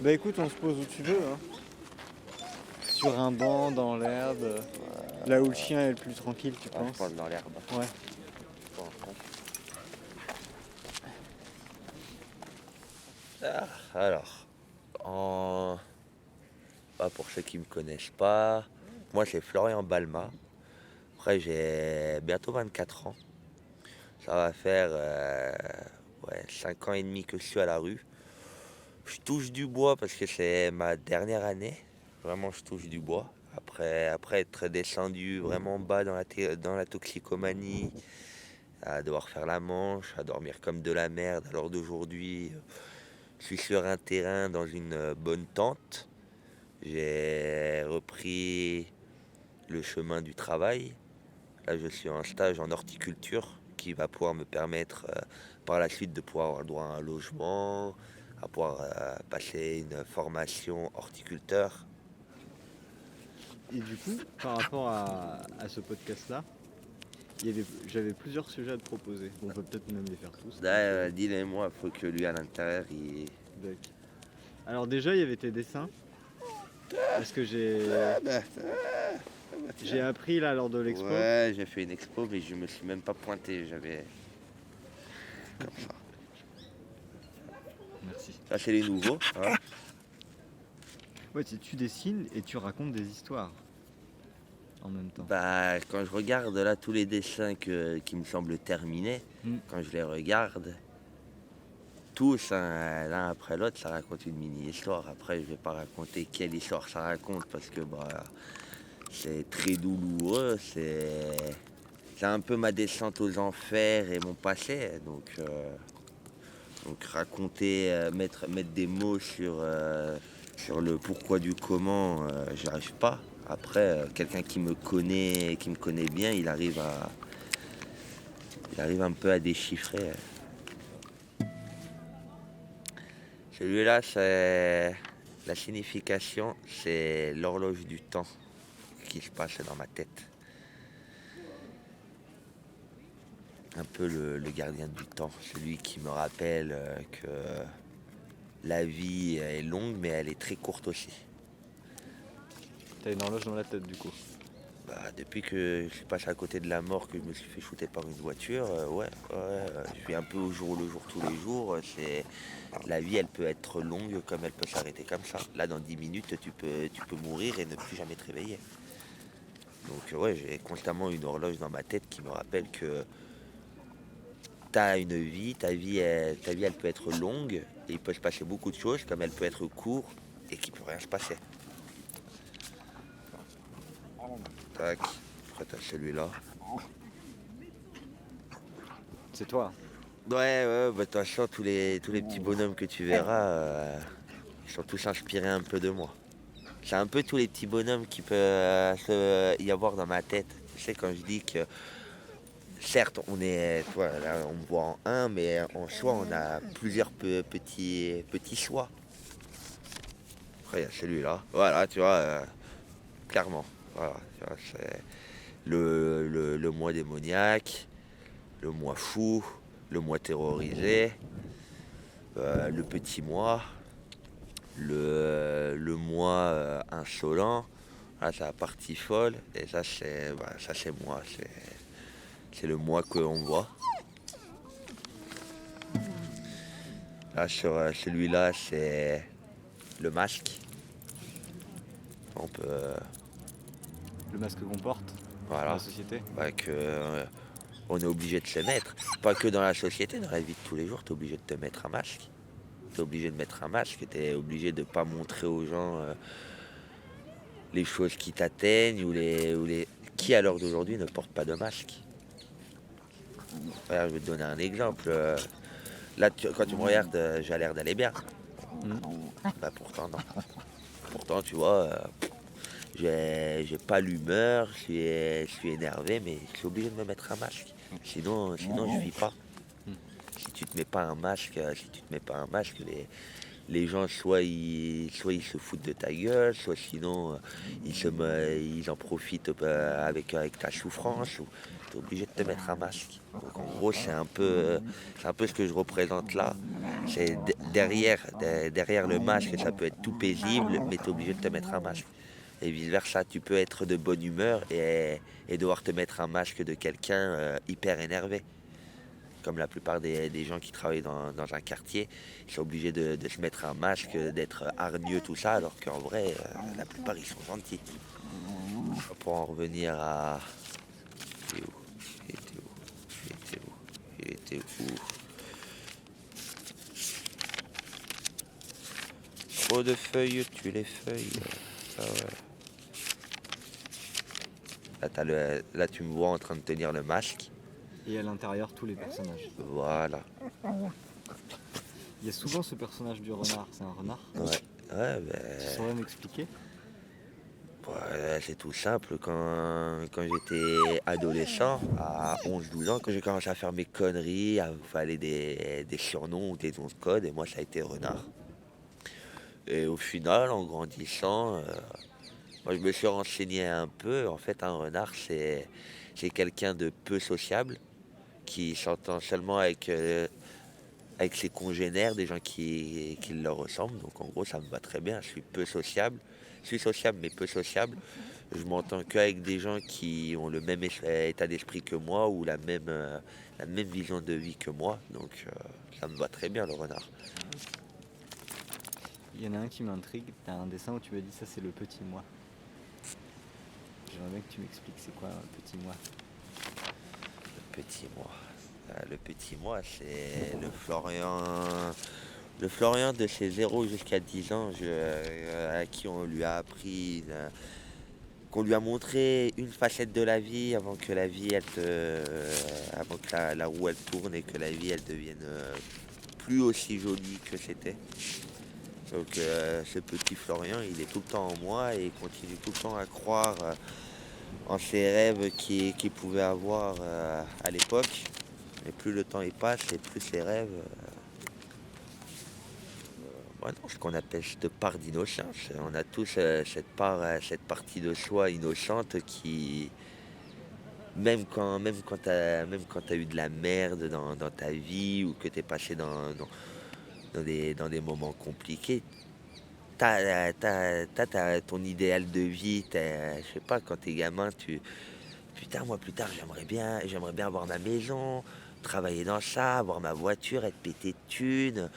Bah écoute, on se pose où tu veux, hein. Sur un banc, dans l'herbe, là où le chien est le plus tranquille, tu Je penses? pense dans l'herbe. Ouais. Je pense, hein. Alors, en... pour ceux qui ne me connaissent pas, moi c'est Florian Balma. Après j'ai bientôt 24 ans. Ça va faire 5 ans et demi que je suis à la rue. Je touche du bois parce que c'est ma dernière année. Vraiment, je touche du bois. Après être descendu vraiment bas dans la toxicomanie, à devoir faire la manche, à dormir comme de la merde, alors d'aujourd'hui, je suis sur un terrain dans une bonne tente. J'ai repris le chemin du travail. Là, je suis en stage en horticulture qui va pouvoir me permettre par la suite de pouvoir avoir le droit à un logement, à pouvoir passer une formation horticulteur. Et du coup, par rapport à ce podcast-là, j'avais plusieurs sujets à te proposer. On peut peut-être même les faire tous. Là, dis-les-moi, il faut que lui à l'intérieur, il... D'accord. Alors déjà, il y avait tes dessins. Parce que j'ai appris là lors de l'expo. Ouais, j'ai fait une expo, mais je me suis même pas pointé. J'avais comme ça. Merci. Ça, c'est les nouveaux. Hein. Ouais, tu dessines et tu racontes des histoires en même temps. Bah, quand je regarde là tous les dessins qui me semblent terminés, quand je les regarde, tous, hein, l'un après l'autre, ça raconte une mini-histoire. Après, je vais pas raconter quelle histoire ça raconte parce que c'est très douloureux. C'est un peu ma descente aux enfers et mon passé. Donc raconter, mettre des mots sur le pourquoi du comment, j'y arrive pas. Après, quelqu'un qui me connaît bien, il arrive un peu à déchiffrer. Celui-là, c'est la signification, c'est l'horloge du temps qui se passe dans ma tête. Un peu le gardien du temps, celui qui me rappelle que la vie est longue, mais elle est très courte aussi. T'as une horloge dans la tête du coup. Depuis que je suis passé à côté de la mort, que je me suis fait shooter par une voiture, je vis un peu au jour le jour tous les jours. La vie, elle peut être longue comme elle peut s'arrêter comme ça. Là, dans 10 minutes, tu peux mourir et ne plus jamais te réveiller. Donc j'ai constamment une horloge dans ma tête qui me rappelle que tu as une vie, ta vie, elle peut être longue et il peut se passer beaucoup de choses, comme elle peut être courte et qu'il peut rien se passer. Tac, après t'as celui-là. C'est toi. Ouais, de toute façon, tous les petits bonhommes que tu verras, ils sont tous inspirés un peu de moi. C'est un peu tous les petits bonhommes qui peuvent y avoir dans ma tête. Tu sais, quand je dis que, certes, là, on me voit en un, mais en soi, on a plusieurs petits choix. Après, il y a celui-là. Voilà, tu vois, clairement. Voilà, tu vois, c'est le moi démoniaque, le moi fou, le moi terrorisé, le petit moi, le moi insolent. Là, c'est la partie folle. Et ça, c'est moi. C'est le moi que l'on voit. Là, sur celui-là, c'est le masque. On peut. Le masque qu'on porte dans Voilà. la société. On est obligé de se mettre. Pas que dans la société, dans la vie de tous les jours, tu es obligé de te mettre un masque. Tu es obligé de mettre un masque. Tu es obligé de ne pas montrer aux gens les choses qui t'atteignent qui à l'heure d'aujourd'hui ne portent pas de masque. Regarde, je vais te donner un exemple. Là, quand tu me regardes, j'ai l'air d'aller bien. Pourtant, non. Pourtant, tu vois, j'ai pas l'humeur, je suis énervé, mais je suis obligé de me mettre un masque. Sinon je vis pas. Si tu te mets pas un masque, les gens, soit ils se foutent de ta gueule, soit sinon ils en profitent avec ta souffrance. Tu es obligé de te mettre un masque. Donc en gros, c'est un peu ce que je représente là. C'est derrière le masque, ça peut être tout paisible, mais tu es obligé de te mettre un masque. Et vice-versa, tu peux être de bonne humeur et devoir te mettre un masque de quelqu'un hyper énervé. Comme la plupart des gens qui travaillent dans un quartier, ils sont obligés de se mettre un masque, d'être hargneux, tout ça, alors qu'en vrai, la plupart, ils sont gentils. Pour en revenir à... Il était où Il était où Il était où Il était où Trop de feuilles, tu les feuilles. Ah ouais. Là, tu me vois en train de tenir le masque. Et à l'intérieur, tous les personnages. Voilà. Il y a souvent ce personnage du renard. C'est un renard. Ouais, ouais, Tu saurais m'expliquer? c'est tout simple. Quand j'étais adolescent, à 11-12 ans, quand j'ai commencé à faire mes conneries, à fallait des surnoms ou des noms de code, et moi, ça a été renard. Et au final, en grandissant, moi, je me suis renseigné un peu. En fait, un renard, c'est quelqu'un de peu sociable, qui s'entend seulement avec ses congénères, des gens qui leur ressemblent. Donc en gros, ça me va très bien. Je suis peu sociable. Je suis sociable, mais peu sociable. Je m'entends qu'avec des gens qui ont le même état d'esprit que moi ou la même vision de vie que moi. Donc ça me va très bien, le renard. Il y en a un qui m'intrigue. T'as un dessin où tu m'as dit ça, c'est le petit moi. J'aimerais bien que tu m'expliques c'est quoi un petit moi. Le petit moi. Le petit moi, c'est le Florian de ses 0 jusqu'à 10 ans, à qui on lui a appris, qu'on lui a montré une facette de la vie avant que la vie, avant que la roue elle tourne et que la vie elle devienne plus aussi jolie que c'était. Donc ce petit Florian, il est tout le temps en moi et il continue tout le temps à croire en ses rêves qu'il pouvait avoir à l'époque. Mais plus le temps il passe et plus ses rêves, non, ce qu'on appelle cette part d'innocence. On a tous cette partie de soi innocente qui, même quand t'as eu de la merde dans ta vie ou que t'es passé dans des moments compliqués, t'as ton idéal de vie. Je sais pas, quand t'es gamin, putain, moi plus tard, j'aimerais bien avoir ma maison, travailler dans ça, avoir ma voiture, être pété de thunes,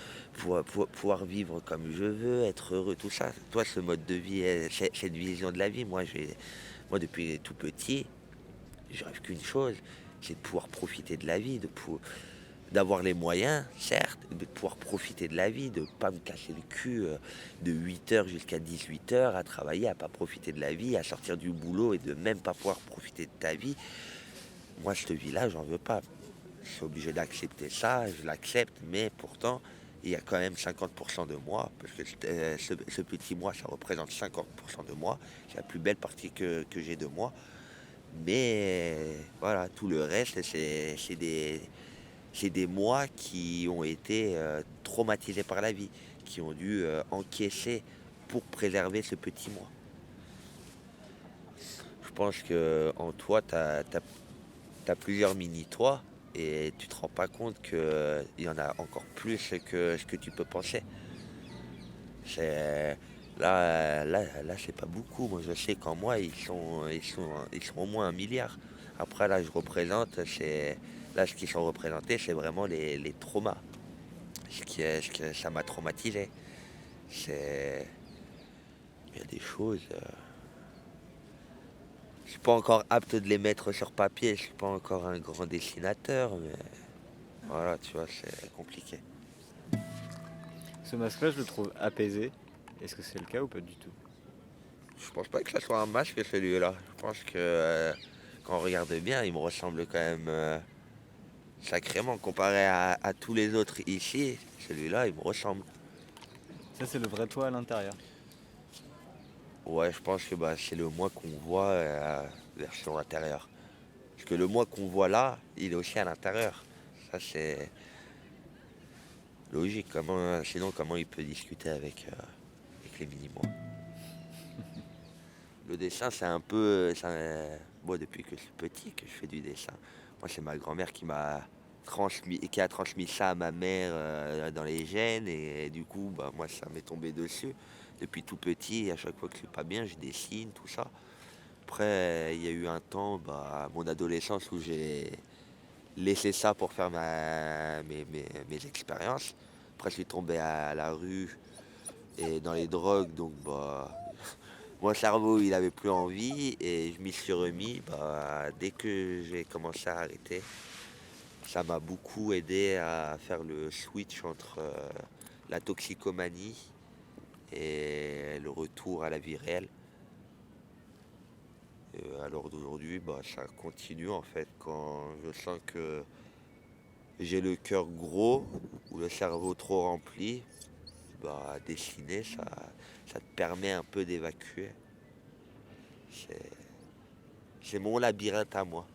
pouvoir vivre comme je veux, être heureux, tout ça. Toi, ce mode de vie, cette vision de la vie, moi depuis tout petit, je rêve qu'une chose, c'est de pouvoir profiter de la vie, d'avoir les moyens, certes, de pouvoir profiter de la vie, de ne pas me casser le cul de 8 h jusqu'à 18 h à travailler, à pas profiter de la vie, à sortir du boulot et de même pas pouvoir profiter de ta vie. Moi, cette vie-là, j'en veux pas. Je suis obligé d'accepter ça, je l'accepte, mais pourtant, il y a quand même 50% de moi, parce que ce petit moi, ça représente 50% de moi. C'est la plus belle partie que j'ai de moi. Mais voilà, tout le reste, c'est des mois qui ont été traumatisés par la vie, qui ont dû encaisser pour préserver ce petit moi. Je pense que en toi, tu as plusieurs mini-toi et tu te rends pas compte qu'il y en a encore plus que ce que tu peux penser. C'est, là, c'est pas beaucoup. Moi, je sais qu'en moi, ils sont au moins 1 milliard. Après, là, ce qui sont représentés, c'est vraiment les traumas. Ce que ça m'a traumatisé. C'est, il y a des choses. Je suis pas encore apte de les mettre sur papier. Je suis pas encore un grand dessinateur, mais voilà, tu vois, c'est compliqué. Ce masque-là, je le trouve apaisé. Est-ce que c'est le cas ou pas du tout? Je pense pas que ça soit un masque celui-là. Je pense que quand on regarde bien, il me ressemble quand même sacrément comparé à tous les autres ici. Celui-là, il me ressemble. Ça, c'est le vrai toi à l'intérieur. Ouais, je pense que c'est le moi qu'on voit version intérieure. Parce que le moi qu'on voit là, il est aussi à l'intérieur. Ça, c'est Logique, sinon comment il peut discuter avec les mini-mois? Le dessin, c'est un peu. Moi, depuis que je suis petit, que je fais du dessin. Moi, c'est ma grand-mère qui a transmis ça à ma mère dans les gènes. Et, du coup, bah, moi, ça m'est tombé dessus. Depuis tout petit, à chaque fois que je suis pas bien, je dessine, tout ça. Après, il y a eu un temps, bah, mon adolescence, où j'ai laissé ça pour faire mes expériences. Après, je suis tombé à la rue et dans les drogues, donc bah, mon cerveau, il avait plus envie et je m'y suis remis. Bah, dès que j'ai commencé à arrêter, ça m'a beaucoup aidé à faire le switch entre la toxicomanie et le retour à la vie réelle. À l'heure d'aujourd'hui, bah, ça continue en fait quand je sens que j'ai le cœur gros ou le cerveau trop rempli. Bah, dessiner, ça te permet un peu d'évacuer. C'est c'est mon labyrinthe à moi.